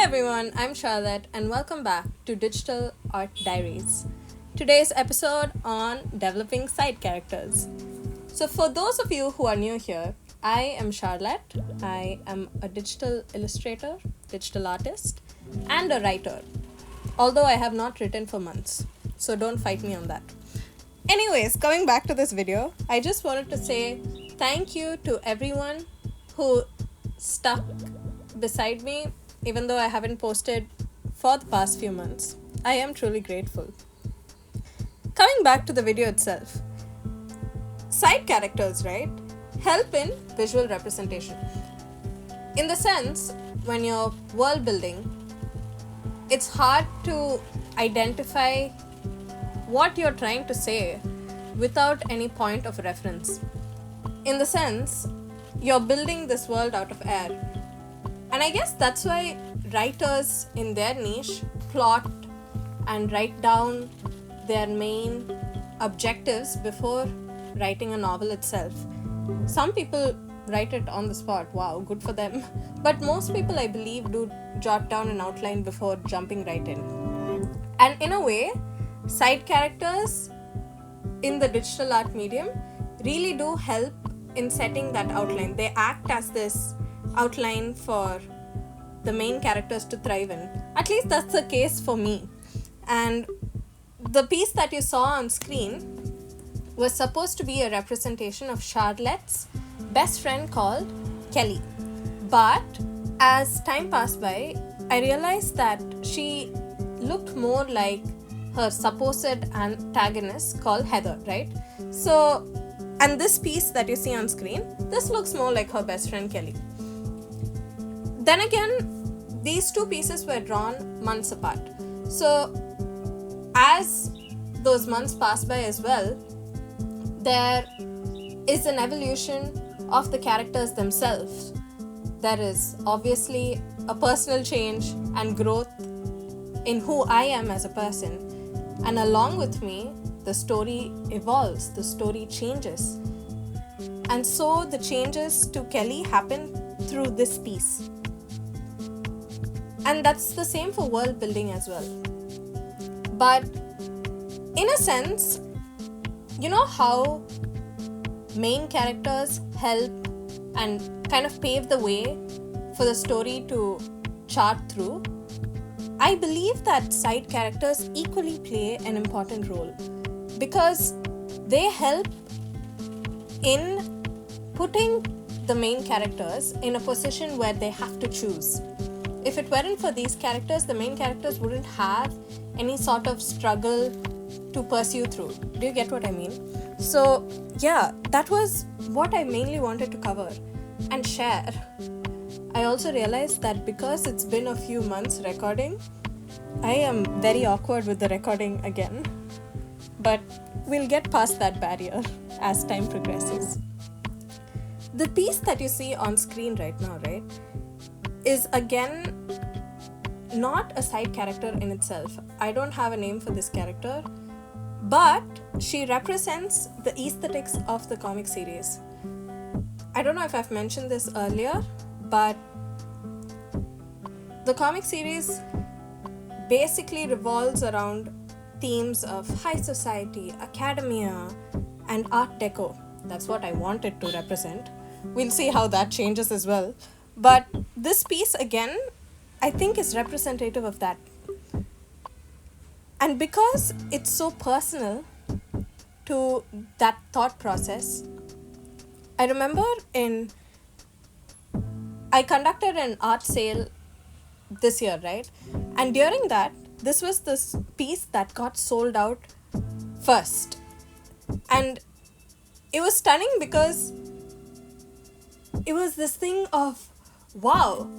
everyone, I'm Charlotte and welcome back to Digital Art Diaries. Today's episode on developing side characters. So, for those of you who are new here, I am Charlotte. I am a digital illustrator, digital artist, and a writer. Although I have not written for months, so don't fight me on that. Anyways, coming back to this video, I just wanted to say thank you to everyone who stuck beside me, even though I haven't posted for the past few months. I am truly grateful. Coming back to the video itself, side characters, right, help in visual representation. In the sense, when you're world building, it's hard to identify what you're trying to say without any point of reference. In the sense, you're building this world out of air. And I guess that's why writers in their niche plot and write down their main objectives before writing a novel itself. Some people write it on the spot, wow, good for them. But most people, I believe, do jot down an outline before jumping right in. And in a way, side characters in the digital art medium really do help in setting that outline. They act as this outline for the main characters to thrive in. At least that's the case for me. And the piece that you saw on screen was supposed to be a representation of Charlotte's best friend called Kelly. But as time passed by, I realized that she looked more like her supposed antagonist called Heather, right? So, and this piece that you see on screen, this looks more like her best friend Kelly. Then again, these two pieces were drawn months apart. So, as those months passed by as well, there is an evolution of the characters themselves. There is obviously a personal change and growth in who I am as a person. And along with me, the story evolves, the story changes. And so the changes to Kelly happen through this piece. And that's the same for world building as well. But in a sense, you know how main characters help and kind of pave the way for the story to chart through? I believe that side characters equally play an important role because they help in putting the main characters in a position where they have to choose. If it weren't for these characters, the main characters wouldn't have any sort of struggle to pursue through. Do you get what I mean? So, yeah, that was what I mainly wanted to cover and share. I also realized that because it's been a few months recording, I am very awkward with the recording again. But we'll get past that barrier as time progresses. The piece that you see on screen right now, right, is again not a side character in itself. I don't have a name for this character, but she represents the aesthetics of the comic series. I don't know if I've mentioned this earlier, but the comic series basically revolves around themes of high society, academia, and art deco. That's what I wanted to represent. We'll see how that changes as well. But this piece again, I think is representative of that. And because it's so personal to that thought process, I remember I conducted an art sale this year, right? And during that, this was this piece that got sold out first. And it was stunning because it was this thing of, wow,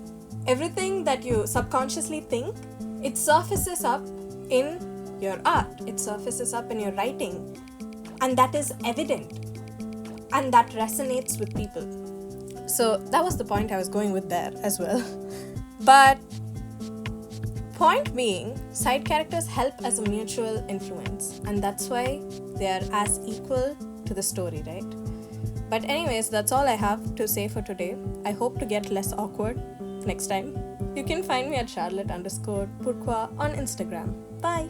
everything that you subconsciously think, it surfaces up in your art, it surfaces up in your writing, and that is evident, and that resonates with people. So that was the point I was going with there as well. But point being, side characters help as a mutual influence, and that's why they are as equal to the story, right? But anyways, that's all I have to say for today. I hope to get less awkward next time. You can find me at Charlotte _Pourquoi on Instagram. Bye!